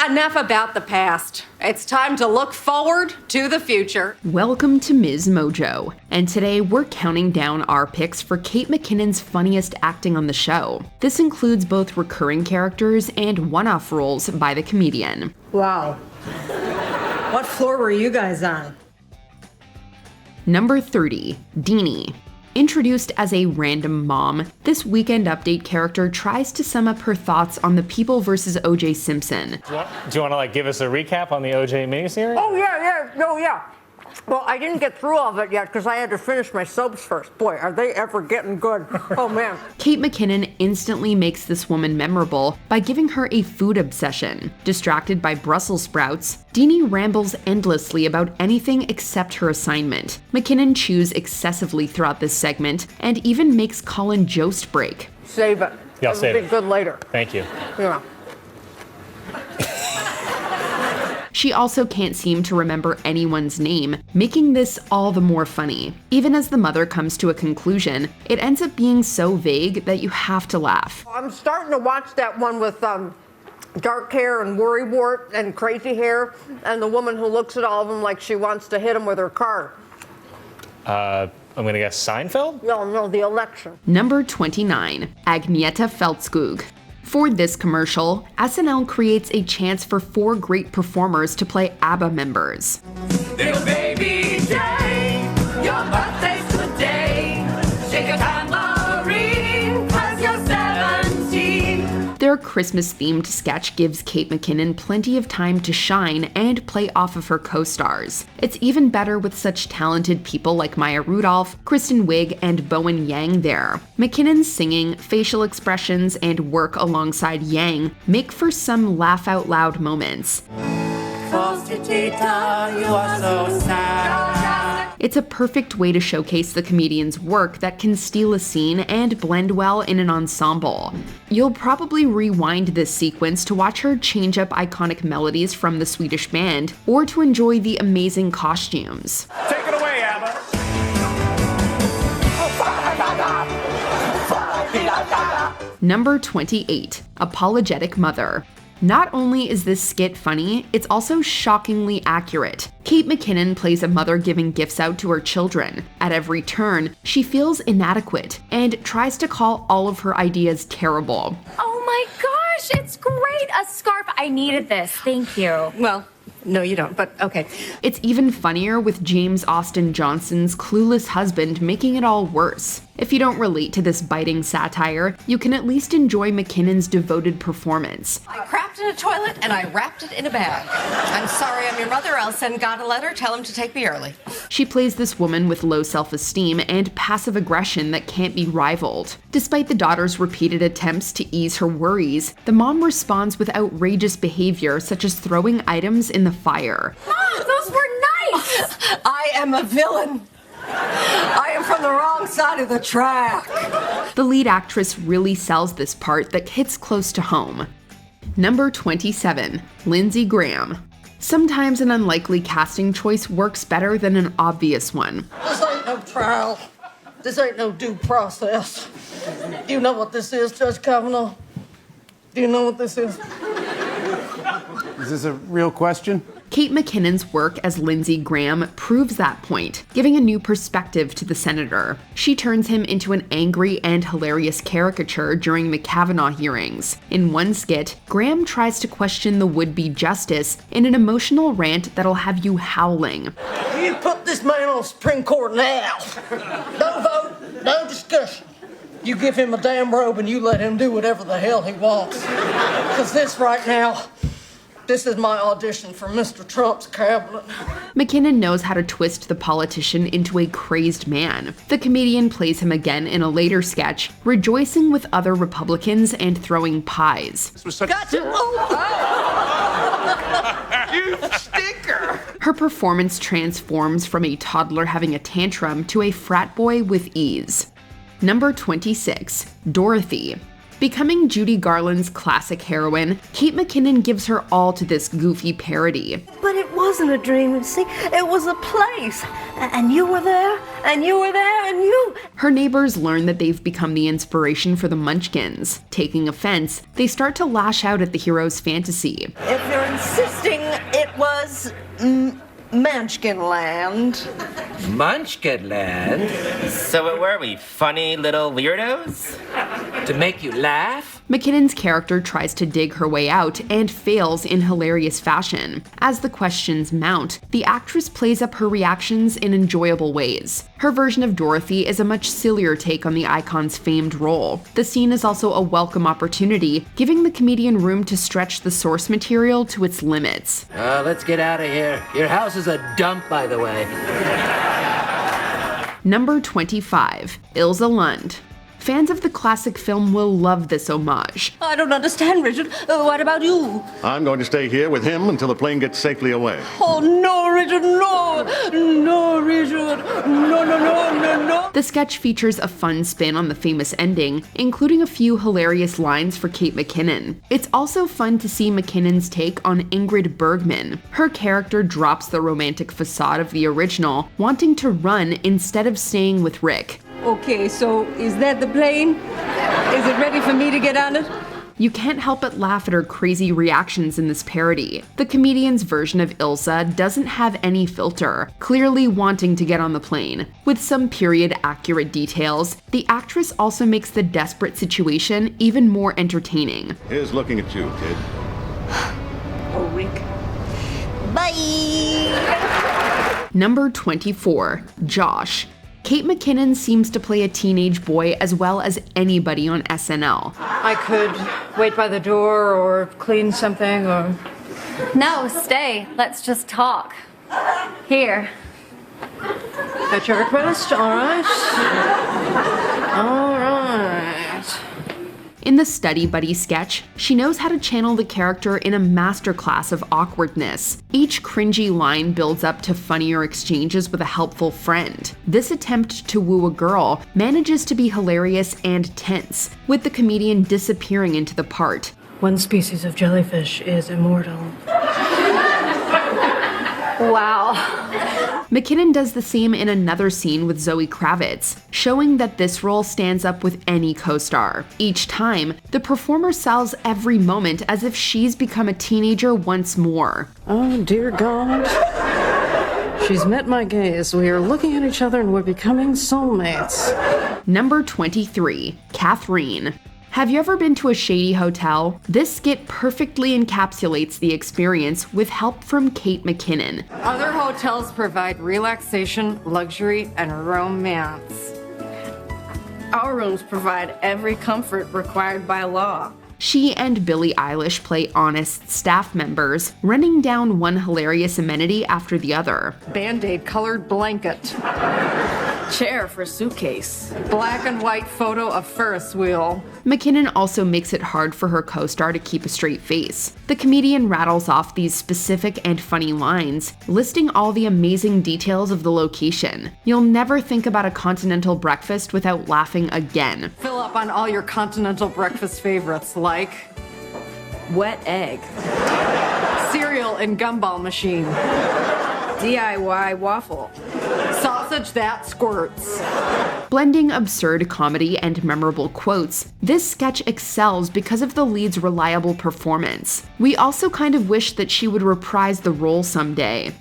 Enough about the past. It's time to look forward to the future. Welcome to MsMojo, and today we're counting down our picks for Kate McKinnon's funniest acting on the show. This includes both recurring characters and one-off roles by the comedian. Wow. What floor were you guys on? Number 30, Deanie. Introduced as a random mom, this Weekend Update character tries to sum up her thoughts on the People vs. O.J. Simpson. Do you want to give us a recap on the O.J. miniseries? Oh, yeah. Well, I didn't get through all of it yet because I had to finish my soaps first. Boy, are they ever getting good. Oh, man. Kate McKinnon instantly makes this woman memorable by giving her a food obsession. Distracted by Brussels sprouts, Deanie rambles endlessly about anything except her assignment. McKinnon chews excessively throughout this segment and even makes Colin Jost break. Save it. Yeah, I'll save it. It'll be good later. Thank you. Yeah. She also can't seem to remember anyone's name, making this all the more funny. Even as the mother comes to a conclusion, it ends up being so vague that you have to laugh. I'm starting to watch that one with dark hair and worrywart and crazy hair, and the woman who looks at all of them like she wants to hit them with her car. I'm going to guess Seinfeld? No, the election. Number 29, Agnieszka Feldskog. For this commercial, SNL creates a chance for 4 great performers to play Abba members. Little baby Jane, your birthday's today. Shake a tambourine, 'cause you're 17. Their Christmas-themed sketch gives Kate McKinnon plenty of time to shine and play off of her co-stars. It's even better with such talented people like Maya Rudolph, Kristen Wiig, and Bowen Yang there. McKinnon's singing, facial expressions, and work alongside Yang make for some laugh-out-loud moments. Tita, you are so sad. It's a perfect way to showcase the comedian's work that can steal a scene and blend well in an ensemble. You'll probably rewind this sequence to watch her change up iconic melodies from the Swedish band, or to enjoy the amazing costumes. Take it away, Abba. Number 28, Apologetic Mother. Not only is this skit funny, it's also shockingly accurate. Kate McKinnon plays a mother giving gifts out to her children. At every turn, she feels inadequate and tries to call all of her ideas terrible. Oh my gosh, it's great! A scarf. I needed this. Thank you. Well, no, you don't, but okay. It's even funnier with James Austin Johnson's clueless husband making it all worse. If you don't relate to this biting satire, you can at least enjoy McKinnon's devoted performance. I crapped in a toilet and I wrapped it in a bag. I'm sorry I'm your mother. I'll send God a letter. Tell him to take me early. She plays this woman with low self-esteem and passive aggression that can't be rivaled. Despite the daughter's repeated attempts to ease her worries, the mom responds with outrageous behavior such as throwing items in the fire. Mom, those were nice! I am a villain. I am from the wrong side of the track. The lead actress really sells this part that hits close to home. Number 27, Lindsay Graham. Sometimes an unlikely casting choice works better than an obvious one. This ain't no trial. This ain't no due process. Do you know what this is, Judge Kavanaugh? Do you know what this is? Is this a real question? Kate McKinnon's work as Lindsay Graham proves that point, giving a new perspective to the senator. She turns him into an angry and hilarious caricature during the Kavanaugh hearings. In one skit, Graham tries to question the would-be justice in an emotional rant that'll have you howling. You put this man on Supreme Court now. No vote, no discussion. You give him a damn robe and you let him do whatever the hell he wants. Because this right now, this is my audition for Mr. Trump's cabinet. McKinnon knows how to twist the politician into a crazed man. The comedian plays him again in a later sketch, rejoicing with other Republicans and throwing pies. Gotcha! You stinker! Her performance transforms from a toddler having a tantrum to a frat boy with ease. Number 26, Dorothy. Becoming Judy Garland's classic heroine, Kate McKinnon gives her all to this goofy parody. But it was wasn't a dream, you see. It was a place. And you were there, and you were there, and you... Her neighbors learn that they've become the inspiration for the Munchkins. Taking offense, they start to lash out at the hero's fantasy. If you're insisting it was... Munchkin Land. Munchkin Land? So what were we, funny little weirdos? To make you laugh? McKinnon's character tries to dig her way out and fails in hilarious fashion. As the questions mount, the actress plays up her reactions in enjoyable ways. Her version of Dorothy is a much sillier take on the icon's famed role. The scene is also a welcome opportunity, giving the comedian room to stretch the source material to its limits. Let's get out of here. Your house is a dump, by the way. Number 25. Ilse Lund. Fans of the classic film will love this homage. I don't understand, Richard. What about you? I'm going to stay here with him until the plane gets safely away. Oh, no, Richard, no! No, Richard! No, no, no, no, no! The sketch features a fun spin on the famous ending, including a few hilarious lines for Kate McKinnon. It's also fun to see McKinnon's take on Ingrid Bergman. Her character drops the romantic facade of the original, wanting to run instead of staying with Rick. Okay, so is that the plane? Is it ready for me to get on it? You can't help but laugh at her crazy reactions in this parody. The comedian's version of Ilsa doesn't have any filter, clearly wanting to get on the plane. With some period-accurate details, the actress also makes the desperate situation even more entertaining. Here's looking at you, kid. Oh, Rick. Bye! Number 24. Josh. Kate McKinnon seems to play a teenage boy as well as anybody on SNL. I could wait by the door or clean something or... No, stay. Let's just talk. Here. At your request? All right. All right. In the Study Buddy sketch, she knows how to channel the character in a masterclass of awkwardness. Each cringy line builds up to funnier exchanges with a helpful friend. This attempt to woo a girl manages to be hilarious and tense, with the comedian disappearing into the part. One species of jellyfish is immortal. Wow. McKinnon does the same in another scene with Zoe Kravitz, showing that this role stands up with any co-star. Each time, the performer sells every moment as if she's become a teenager once more. Oh, dear God. She's met my gaze. We are looking at each other and we're becoming soulmates. Number 23. Catherine. Have you ever been to a shady hotel? This skit perfectly encapsulates the experience with help from Kate McKinnon. Other hotels provide relaxation, luxury, and romance. Our rooms provide every comfort required by law. She and Billie Eilish play honest staff members, running down one hilarious amenity after the other. Band-Aid colored blanket. Chair for suitcase. Black and white photo of Ferris wheel. McKinnon also makes it hard for her co-star to keep a straight face. The comedian rattles off these specific and funny lines, listing all the amazing details of the location. You'll never think about a continental breakfast without laughing again. Fill up on all your continental breakfast favorites like Wet egg. cereal and gumball machine. DIY waffle. Sausage that squirts. Blending absurd comedy and memorable quotes, this sketch excels because of the lead's reliable performance. We also kind of wish that she would reprise the role someday.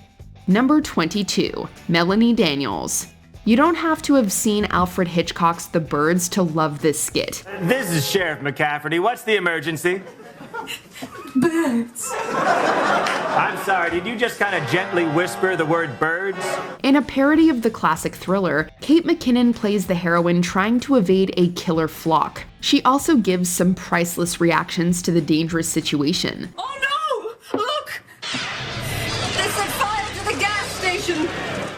Number 22. Melanie Daniels. You don't have to have seen Alfred Hitchcock's The Birds to love this skit. This is Sheriff McCafferty. What's the emergency? Birds. I'm sorry, did you just kind of gently whisper the word birds? In a parody of the classic thriller, Kate McKinnon plays the heroine trying to evade a killer flock. She also gives some priceless reactions to the dangerous situation. Oh no! Look! They set fire to the gas station!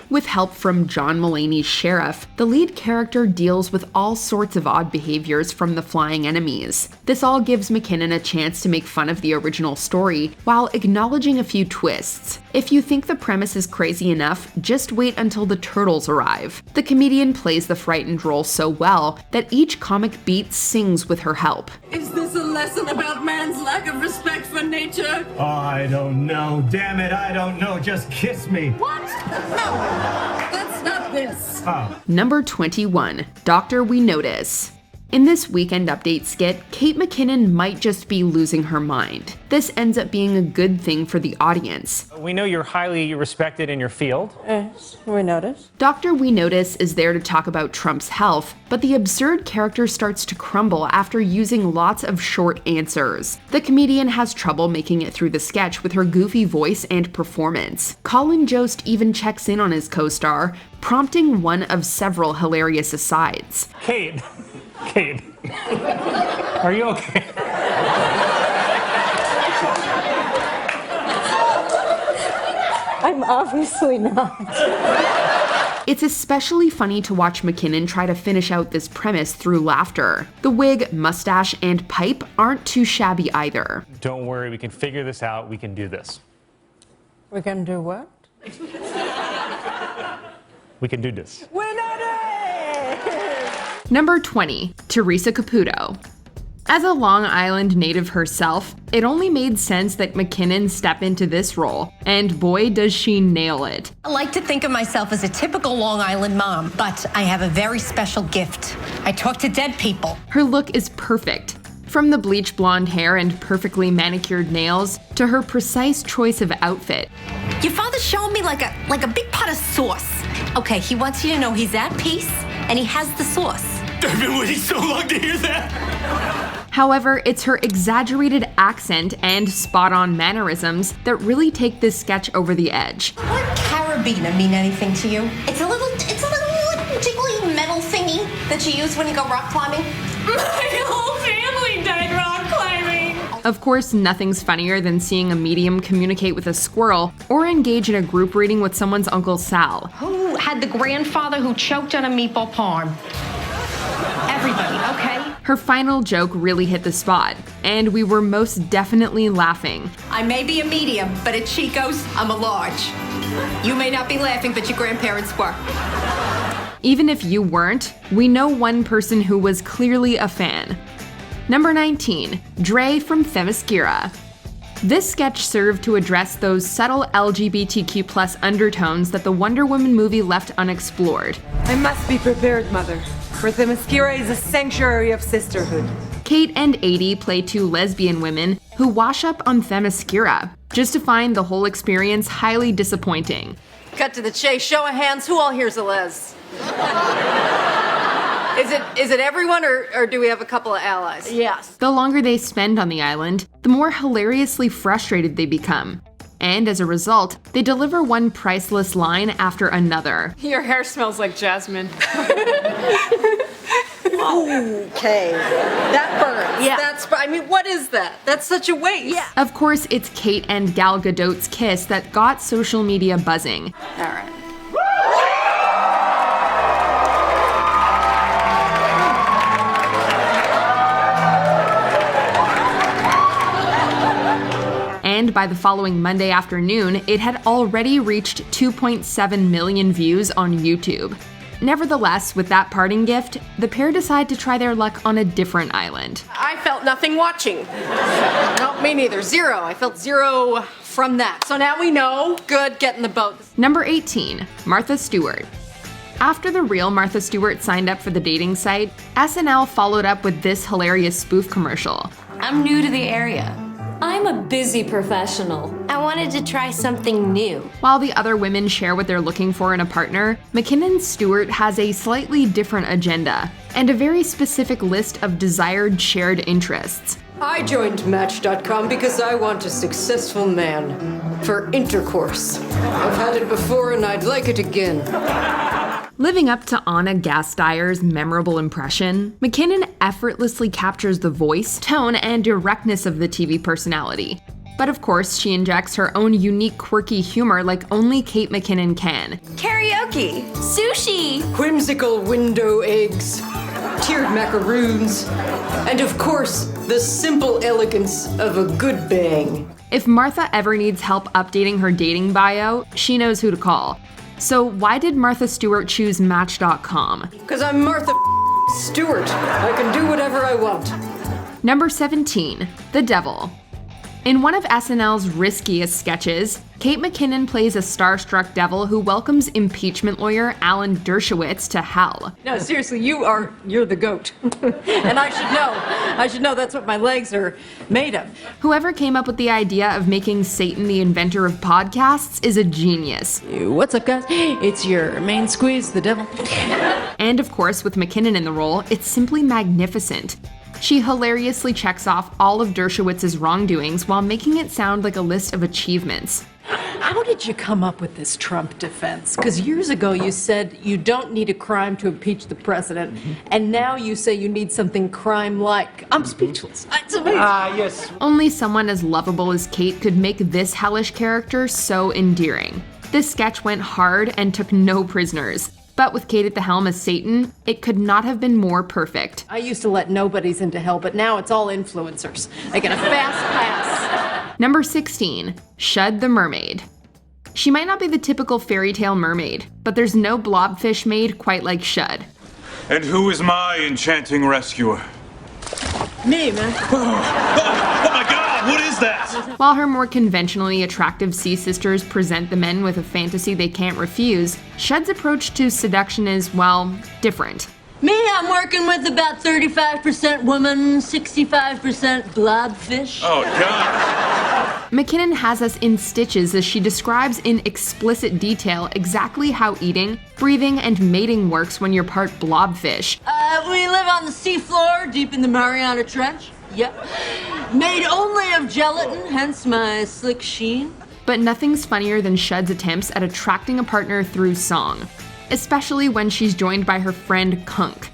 With help from John Mulaney's sheriff, the lead character deals with all sorts of odd behaviors from the flying enemies. This all gives McKinnon a chance to make fun of the original story while acknowledging a few twists. If you think the premise is crazy enough, just wait until the turtles arrive. The comedian plays the frightened role so well that each comic beat sings with her help. Is this a lesson about man's lack of respect for nature? Oh, I don't know. Damn it, I don't know. Just kiss me. What? No, that's not this. Number 21, Doctor We Notice. In this Weekend Update skit, Kate McKinnon might just be losing her mind. This ends up being a good thing for the audience. We know you're highly respected in your field. Yes, we notice. Dr. We Notice is there to talk about Trump's health, but the absurd character starts to crumble after using lots of short answers. The comedian has trouble making it through the sketch with her goofy voice and performance. Colin Jost even checks in on his co-star, prompting one of several hilarious asides. Kate, are you okay? I'm obviously not. It's especially funny to watch McKinnon try to finish out this premise through laughter. The wig, mustache, and pipe aren't too shabby either. Don't worry, we can figure this out. We can do this. We can do what? We can do this. Number 20, Teresa Caputo. As a Long Island native herself, it only made sense that McKinnon step into this role, and boy does she nail it. I like to think of myself as a typical Long Island mom, but I have a very special gift. I talk to dead people. Her look is perfect. From the bleach blonde hair and perfectly manicured nails to her precise choice of outfit. Your father's showing me like a big pot of sauce. Okay, he wants you to know he's at peace and he has the sauce. I've been waiting so long to hear that. However, it's her exaggerated accent and spot-on mannerisms that really take this sketch over the edge. Would carabiner mean anything to you? It's a little jiggly metal thingy that you use when you go rock climbing. My whole family died rock climbing. Of course, nothing's funnier than seeing a medium communicate with a squirrel or engage in a group reading with someone's Uncle Sal. Who had the grandfather who choked on a meatball parm? Everybody, okay? Her final joke really hit the spot, and we were most definitely laughing. I may be a medium, but at Chico's, I'm a large. You may not be laughing, but your grandparents were. Even if you weren't, we know one person who was clearly a fan. Number 19, Dre from Themyscira. This sketch served to address those subtle LGBTQ+ undertones that the Wonder Woman movie left unexplored. I must be prepared, Mother, for Themyscira is a sanctuary of sisterhood. Kate and Adie play two lesbian women who wash up on Themyscira, just to find the whole experience highly disappointing. Cut to the chase. Show of hands. Who all here's a les? Is it everyone, or do we have a couple of allies? Yes. The longer they spend on the island, the more hilariously frustrated they become. And as a result, they deliver one priceless line after another. Your hair smells like jasmine. Okay. That burns. Yeah. What is that? That's such a waste. Yeah. Of course, it's Kate and Gal Gadot's kiss that got social media buzzing. All right. And by the following Monday afternoon, it had already reached 2.7 million views on YouTube. Nevertheless, with that parting gift, the pair decide to try their luck on a different island. I felt nothing watching. No, me neither. Zero. I felt zero from that. So now we know. Good, get in the boat. Number 18, Martha Stewart. After the real Martha Stewart signed up for the dating site, SNL followed up with this hilarious spoof commercial. I'm new to the area. I'm a busy professional. I wanted to try something new. While the other women share what they're looking for in a partner, McKinnon Stewart has a slightly different agenda and a very specific list of desired shared interests. I joined Match.com because I want a successful man for intercourse. I've had it before and I'd like it again. Living up to Anna Gasteyer's memorable impression, McKinnon effortlessly captures the voice, tone, and directness of the TV personality. But of course, she injects her own unique, quirky humor like only Kate McKinnon can. Karaoke, sushi, Whimsical window eggs, tiered macaroons, and of course, the simple elegance of a good bang. If Martha ever needs help updating her dating bio, she knows who to call. So why did Martha Stewart choose Match.com? Because I'm Martha Stewart. I can do whatever I want. Number 17, The Devil. In one of SNL's riskiest sketches, Kate McKinnon plays a starstruck devil who welcomes impeachment lawyer Alan Dershowitz to hell. No, seriously, you're the goat. And I should know that's what my legs are made of. Whoever came up with the idea of making Satan the inventor of podcasts is a genius. What's up, guys? It's your main squeeze, the devil. And of course, with McKinnon in the role, it's simply magnificent. She hilariously checks off all of Dershowitz's wrongdoings while making it sound like a list of achievements. How did you come up with this Trump defense? Because years ago you said you don't need a crime to impeach the president, and now you say you need something crime-like. I'm speechless. It's amazing. Yes. Only someone as lovable as Kate could make this hellish character so endearing. This sketch went hard and took no prisoners. But with Kate at the helm as Satan, it could not have been more perfect. I used to let nobodies into hell, but now it's all influencers. I get a fast pass. Number 16, Shad the Mermaid. She might not be the typical fairy tale mermaid, but there's no blobfish made quite like Shad. And who is my enchanting rescuer? Me, man. Oh my God, what is that? While her more conventionally attractive sea sisters present the men with a fantasy they can't refuse, Shad's approach to seduction is, well, different. Me, I'm working with about 35% woman, 65% blobfish. Oh, God. McKinnon has us in stitches as she describes in explicit detail exactly how eating, breathing, and mating works when you're part blobfish. We live on the seafloor, deep in the Mariana Trench. Yep. Made only of gelatin, hence my slick sheen. But nothing's funnier than Shad's attempts at attracting a partner through song, especially when she's joined by her friend Kunk.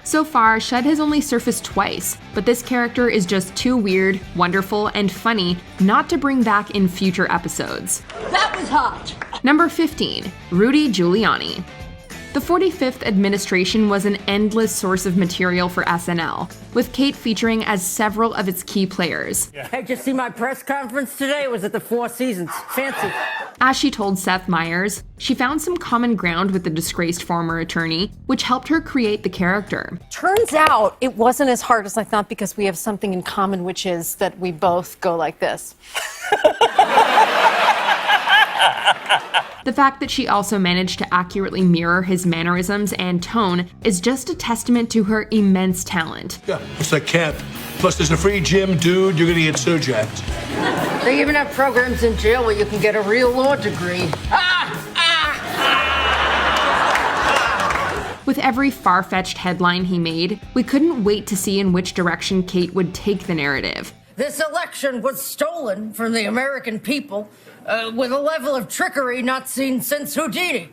So far, Shad has only surfaced twice, but this character is just too weird, wonderful, and funny not to bring back in future episodes. That was hot. Number 15, Rudy Giuliani. The 45th administration was an endless source of material for SNL, with Kate featuring as several of its key players. Hey, did you see my press conference today? It was at the Four Seasons. Fancy. As she told Seth Meyers, she found some common ground with the disgraced former attorney, which helped her create the character. Turns out it wasn't as hard as I thought because we have something in common, which is that we both go like this. The fact that she also managed to accurately mirror his mannerisms and tone is just a testament to her immense talent. Yeah, it's like camp. Plus, there's a free gym, dude. You're gonna get so jacked. They even have programs in jail where you can get a real law degree. With every far-fetched headline he made, we couldn't wait to see in which direction Kate would take the narrative. This election was stolen from the American people with a level of trickery not seen since Houdini.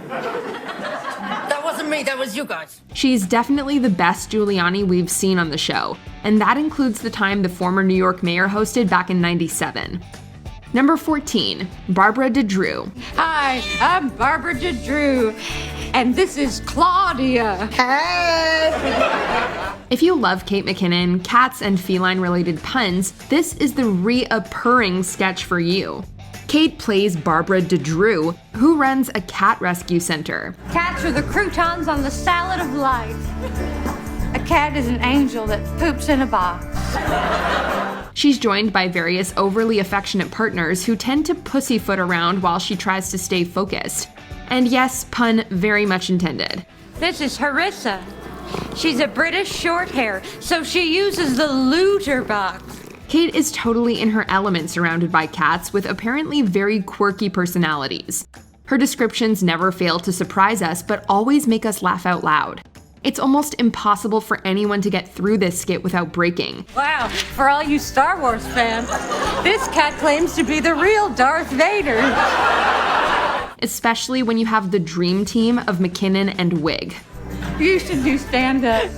That wasn't me, that was you guys. She's definitely the best Giuliani we've seen on the show, and that includes the time the former New York mayor hosted back in '97. Number 14, Barbara DeDrew. Hi, I'm Barbara DeDrew, and this is Claudia. Hey! If you love Kate McKinnon, cats, and feline-related puns, this is the reoccurring sketch for you. Kate plays Barbara DeDrew, who runs a cat rescue center. Cats are the croutons on the salad of life. A cat is an angel that poops in a box. She's joined by various overly affectionate partners who tend to pussyfoot around while she tries to stay focused. And yes, pun very much intended. This is Harissa. She's a British shorthair, so she uses the looter box. Kate is totally in her element surrounded by cats with apparently very quirky personalities. Her descriptions never fail to surprise us, but always make us laugh out loud. It's almost impossible for anyone to get through this skit without breaking. Wow, for all you Star Wars fans, this cat claims to be the real Darth Vader. Especially when you have the dream team of McKinnon and Wig. You should do stand-up.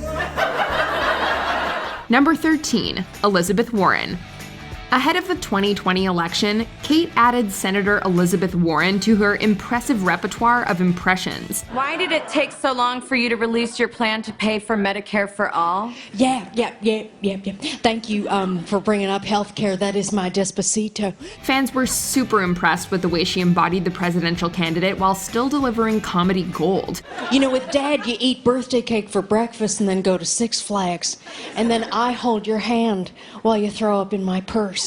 Number 13, Elizabeth Warren. Ahead of the 2020 election, Kate added Senator Elizabeth Warren to her impressive repertoire of impressions. Why did it take so long for you to release your plan to pay for Medicare for all? Yeah. Thank you for bringing up healthcare. That is my Despacito. Fans were super impressed with the way she embodied the presidential candidate while still delivering comedy gold. You know, with Dad, you eat birthday cake for breakfast and then go to Six Flags. And then I hold your hand while you throw up in my purse.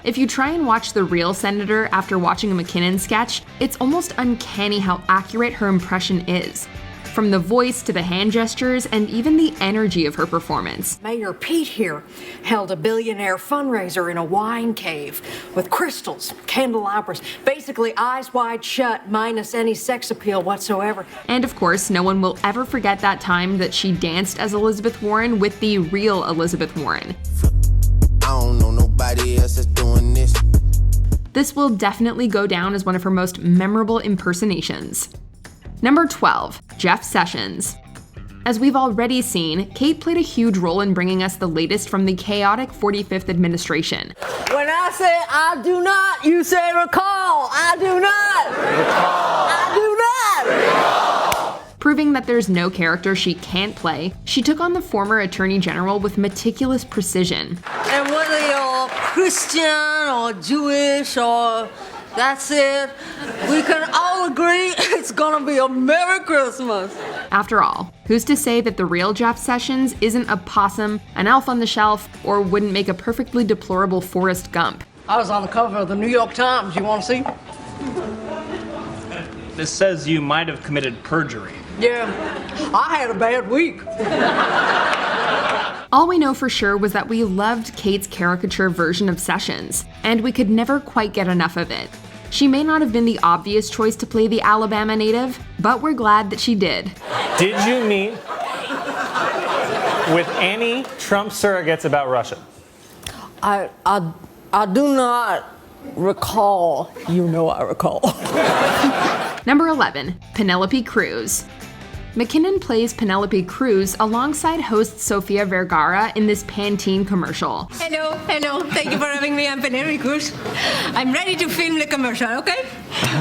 If you try and watch the real senator after watching a McKinnon sketch, it's almost uncanny how accurate her impression is. From the voice to the hand gestures and even the energy of her performance. Mayor Pete here held a billionaire fundraiser in a wine cave with crystals, candelabras, basically eyes wide shut, minus any sex appeal whatsoever. And of course, no one will ever forget that time that she danced as Elizabeth Warren with the real Elizabeth Warren. I don't know nobody else that's doing this. This will definitely go down as one of her most memorable impersonations. Number 12, Jeff Sessions. As we've already seen, Kate played a huge role in bringing us the latest from the chaotic 45th administration. When I say I do not, you say recall. I do not. Recall. I do not. Recall. Proving that there's no character she can't play, she took on the former Attorney General with meticulous precision. And whether you're Christian or Jewish or that's it, we can all agree it's gonna be a Merry Christmas. After all, who's to say that the real Jeff Sessions isn't a possum, an elf on the shelf, or wouldn't make a perfectly deplorable Forrest Gump? I was on the cover of the New York Times. You want to see? This says you might have committed perjury. Yeah, I had a bad week. All we know for sure was that we loved Kate's caricature version of Sessions, and we could never quite get enough of it. She may not have been the obvious choice to play the Alabama native, but we're glad that she did. Did you meet with any Trump surrogates about Russia? I do not recall. You know I recall. Number 11, Penelope Cruz. McKinnon plays Penelope Cruz alongside host Sofia Vergara in this Pantene commercial. Hello. Thank you for having me. I'm Penelope Cruz. I'm ready to film the commercial, okay?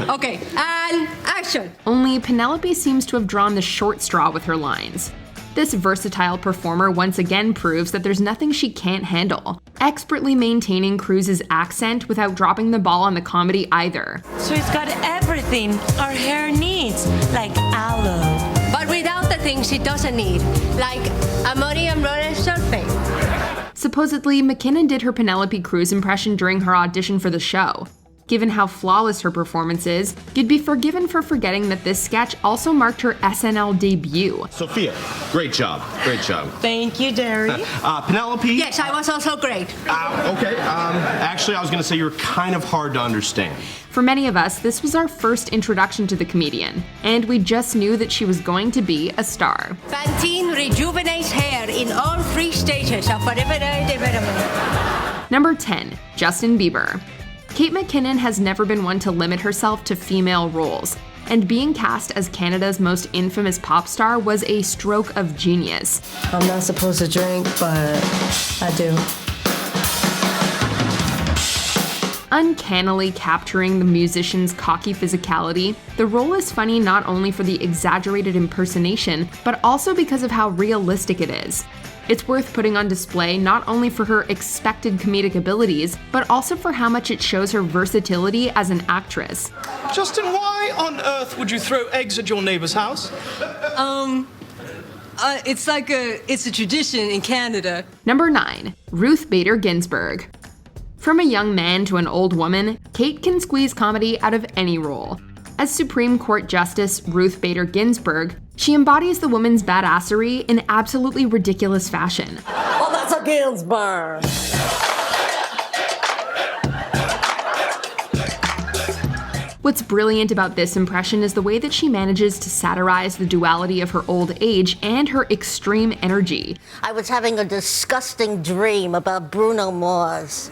Okay, and action. Only Penelope seems to have drawn the short straw with her lines. This versatile performer once again proves that there's nothing she can't handle, expertly maintaining Cruz's accent without dropping the ball on the comedy either. So it's got everything our hair needs, like aloe. But without the things it doesn't need, like ammonium lauryl sulfate. Supposedly, McKinnon did her Penelope Cruz impression during her audition for the show. Given how flawless her performance is, you'd be forgiven for forgetting that this sketch also marked her SNL debut. Sophia, great job. Great job. Thank you, Derry. Penelope? Yes, I was also great. Okay. Actually, I was going to say you were kind of hard to understand. For many of us, this was our first introduction to the comedian, and we just knew that she was going to be a star. Pantene rejuvenates hair in all 3 stages of forever development. Number 10, Justin Bieber. Kate McKinnon has never been one to limit herself to female roles, and being cast as Canada's most infamous pop star was a stroke of genius. I'm not supposed to drink, but I do. Uncannily capturing the musician's cocky physicality, the role is funny not only for the exaggerated impersonation, but also because of how realistic it is. It's worth putting on display not only for her expected comedic abilities, but also for how much it shows her versatility as an actress. Justin, why on earth would you throw eggs at your neighbor's house? It's a tradition in Canada. Number 9, Ruth Bader Ginsburg. From a young man to an old woman, Kate can squeeze comedy out of any role. As Supreme Court Justice Ruth Bader Ginsburg, she embodies the woman's badassery in absolutely ridiculous fashion. Oh, that's a Ginsburg. What's brilliant about this impression is the way that she manages to satirize the duality of her old age and her extreme energy. I was having a disgusting dream about Bruno Mars.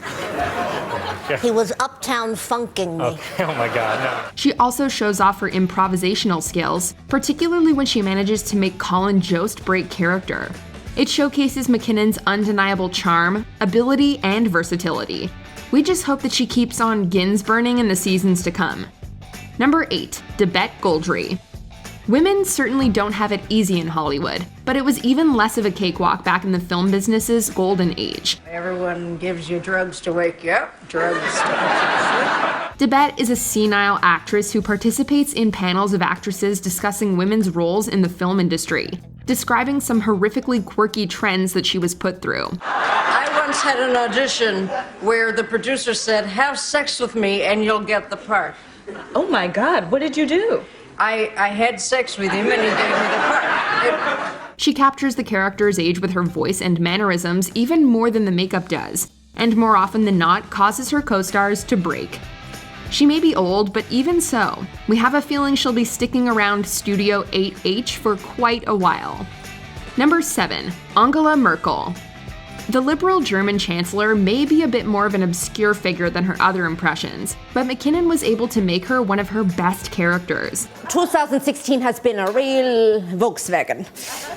He was uptown funking me. Oh my God, no. She also shows off her improvisational skills, particularly when she manages to make Colin Jost break character. It showcases McKinnon's undeniable charm, ability, and versatility. We just hope that she keeps on Ginsburging in the seasons to come. Number 8. Debette Goldy. Women certainly don't have it easy in Hollywood, but it was even less of a cakewalk back in the film business's golden age. Everyone gives you drugs to wake you up, drugs to put you to sleep. Debette is a senile actress who participates in panels of actresses discussing women's roles in the film industry, describing some horrifically quirky trends that she was put through. I once had an audition where the producer said, "Have sex with me and you'll get the part." Oh my God, what did you do? I had sex with him and he gave me the part. She captures the character's age with her voice and mannerisms even more than the makeup does, and more often than not causes her co-stars to break. She may be old, but even so, we have a feeling she'll be sticking around Studio 8H for quite a while. Number 7. Angela Merkel. The liberal German chancellor may be a bit more of an obscure figure than her other impressions, but McKinnon was able to make her one of her best characters. 2016 has been a real Volkswagen.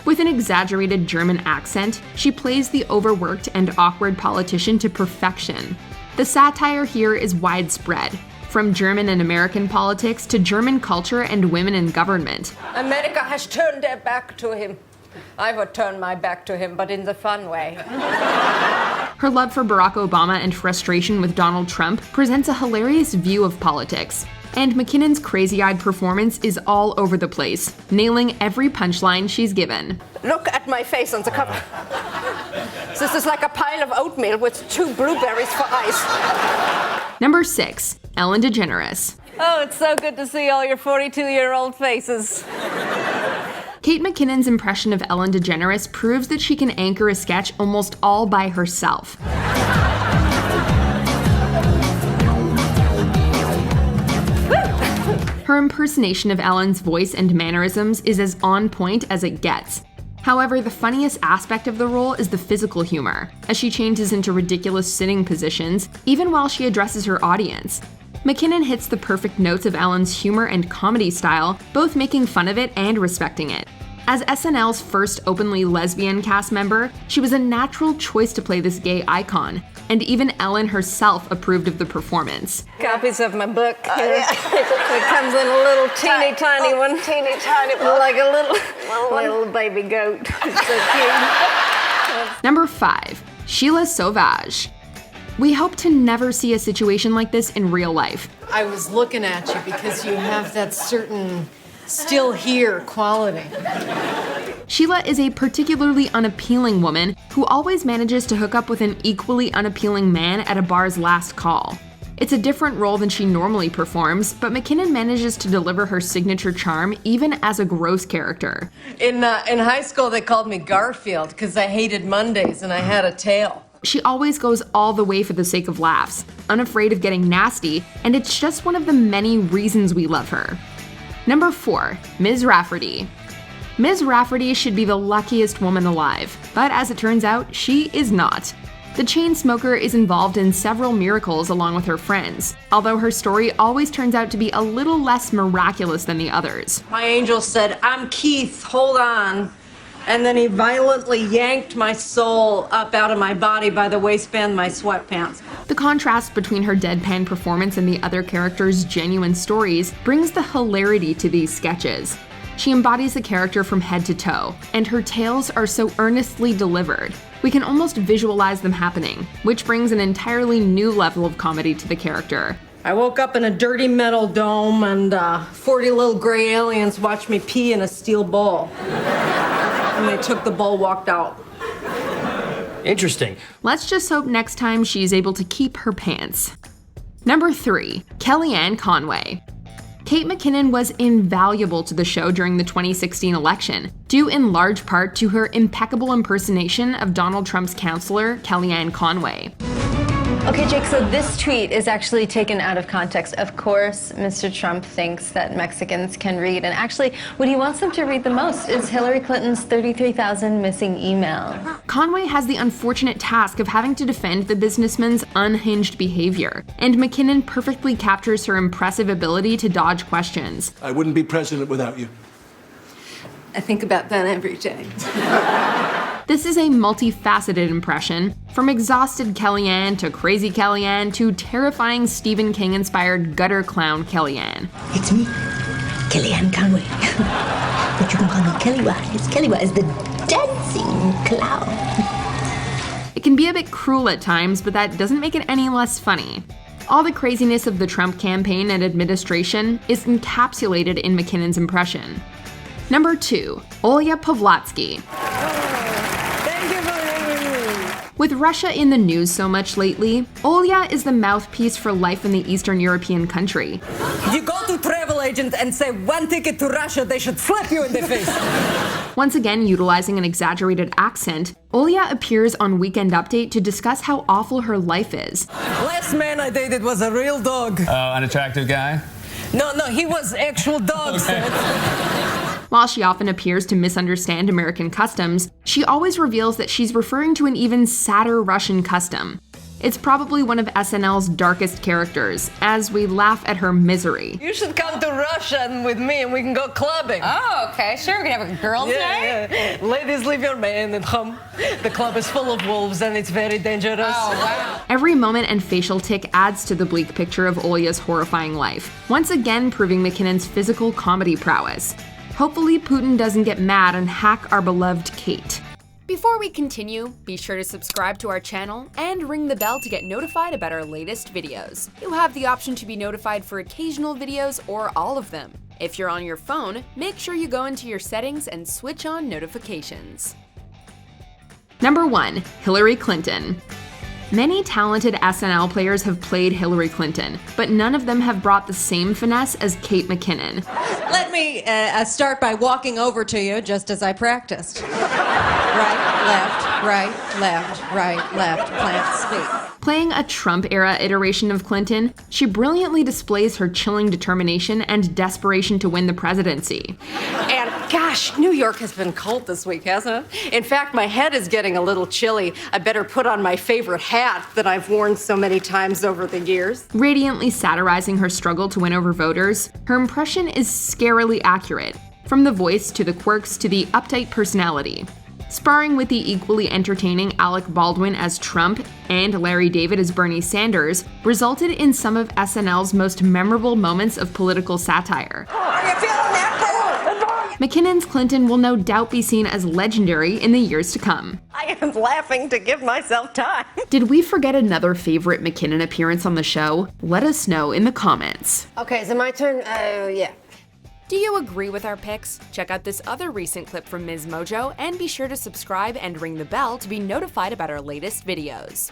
With an exaggerated German accent, she plays the overworked and awkward politician to perfection. The satire here is widespread, from German and American politics to German culture and women in government. America has turned their back to him. I would turn my back to him, but in the fun way. Her love for Barack Obama and frustration with Donald Trump presents a hilarious view of politics. And McKinnon's crazy-eyed performance is all over the place, nailing every punchline she's given. Look at my face on the cover. This is like a pile of oatmeal with 2 blueberries for ice. Number 6. Ellen DeGeneres. Oh, it's so good to see all your 42-year-old faces. Kate McKinnon's impression of Ellen DeGeneres proves that she can anchor a sketch almost all by herself. Her impersonation of Ellen's voice and mannerisms is as on point as it gets. However, the funniest aspect of the role is the physical humor, as she changes into ridiculous sitting positions, even while she addresses her audience. McKinnon hits the perfect notes of Ellen's humor and comedy style, both making fun of it and respecting it. As SNL's first openly lesbian cast member, she was a natural choice to play this gay icon, and even Ellen herself approved of the performance. Copies of my book. It comes in a little teeny tiny one. Teeny tiny one. Like a little baby goat. It's so cute. Number 5. Sheila Sage. We hope to never see a situation like this in real life. I was looking at you because you have that certain still here quality. Sheila is a particularly unappealing woman who always manages to hook up with an equally unappealing man at a bar's last call. It's a different role than she normally performs, but McKinnon manages to deliver her signature charm even as a gross character. In high school, they called me Garfield because I hated Mondays and I had a tail. She always goes all the way for the sake of laughs, unafraid of getting nasty, and it's just one of the many reasons we love her. Number 4. Mrafy. Mrafy should be the luckiest woman alive, but as it turns out, she is not. The chain smoker is involved in several miracles along with her friends, although her story always turns out to be a little less miraculous than the others. My angel said, "I'm Keith, hold on." And then he violently yanked my soul up out of my body by the waistband of my sweatpants. The contrast between her deadpan performance and the other characters' genuine stories brings the hilarity to these sketches. She embodies the character from head to toe, and her tales are so earnestly delivered. We can almost visualize them happening, which brings an entirely new level of comedy to the character. I woke up in a dirty metal dome and 40 little gray aliens watched me pee in a steel bowl. And they took the bowl, walked out. Interesting. Let's just hope next time she's able to keep her pants. Number 3. Kellyanne Conway. Kate McKinnon was invaluable to the show during the 2016 election, due in large part to her impeccable impersonation of Donald Trump's counselor, Kellyanne Conway. Okay, Jake, so this tweet is actually taken out of context. Of course, Mr. Trump thinks that Mexicans can read, and actually, what he wants them to read the most is Hillary Clinton's 33,000 missing emails. Conway has the unfortunate task of having to defend the businessman's unhinged behavior, and McKinnon perfectly captures her impressive ability to dodge questions. I wouldn't be president without you. I think about that every day. This is a multifaceted impression, from exhausted Kellyanne to crazy Kellyanne to terrifying Stephen King-inspired gutter clown Kellyanne. It's me, Kellyanne Conway. But you can call me Kellywise. Kellywise is the dancing clown. It can be a bit cruel at times, but that doesn't make it any less funny. All the craziness of the Trump campaign and administration is encapsulated in McKinnon's impression. Number 2, Olga Pavlovskaya. With Russia in the news so much lately, Olga is the mouthpiece for life in the Eastern European country. You go to travel agent and say 1 ticket to Russia, they should slap you in the face. Once again utilizing an exaggerated accent, Olga appears on Weekend Update to discuss how awful her life is. Last man I dated was a real dog. Oh, unattractive guy? No, he was actual dog. While she often appears to misunderstand American customs, she always reveals that she's referring to an even sadder Russian custom. It's probably one of SNL's darkest characters, as we laugh at her misery. You should come to Russia with me and we can go clubbing. Oh, okay, sure, we can have a girls' night. Yeah. Ladies, leave your man at home. The club is full of wolves and it's very dangerous. Oh, wow. Every moment and facial tic adds to the bleak picture of Olga's horrifying life, once again proving McKinnon's physical comedy prowess. Hopefully Putin doesn't get mad and hack our beloved Kate. Before we continue, be sure to subscribe to our channel and ring the bell to get notified about our latest videos. You have the option to be notified for occasional videos or all of them. If you're on your phone, make sure you go into your settings and switch on notifications. Number 1, Hillary Clinton. Many talented SNL players have played Hillary Clinton, but none of them have brought the same finesse as Kate McKinnon. Let me start by walking over to you just as I practiced. Right, left, plant, speak. Playing a Trump-era iteration of Clinton, she brilliantly displays her chilling determination and desperation to win the presidency. And gosh, New York has been cold this week, hasn't it? In fact, my head is getting a little chilly. I better put on my favorite hat that I've worn so many times over the years. Radiantly satirizing her struggle to win over voters, her impression is scarily accurate, from the voice to the quirks to the uptight personality. Sparring with the equally entertaining Alec Baldwin as Trump and Larry David as Bernie Sanders resulted in some of SNL's most memorable moments of political satire. Are you feeling that? McKinnon's Clinton will no doubt be seen as legendary in the years to come. I am laughing to give myself time. Did we forget another favorite McKinnon appearance on the show? Let us know in the comments. Okay, is it my turn? Yeah. Do you agree with our picks? Check out this other recent clip from MsMojo and be sure to subscribe and ring the bell to be notified about our latest videos.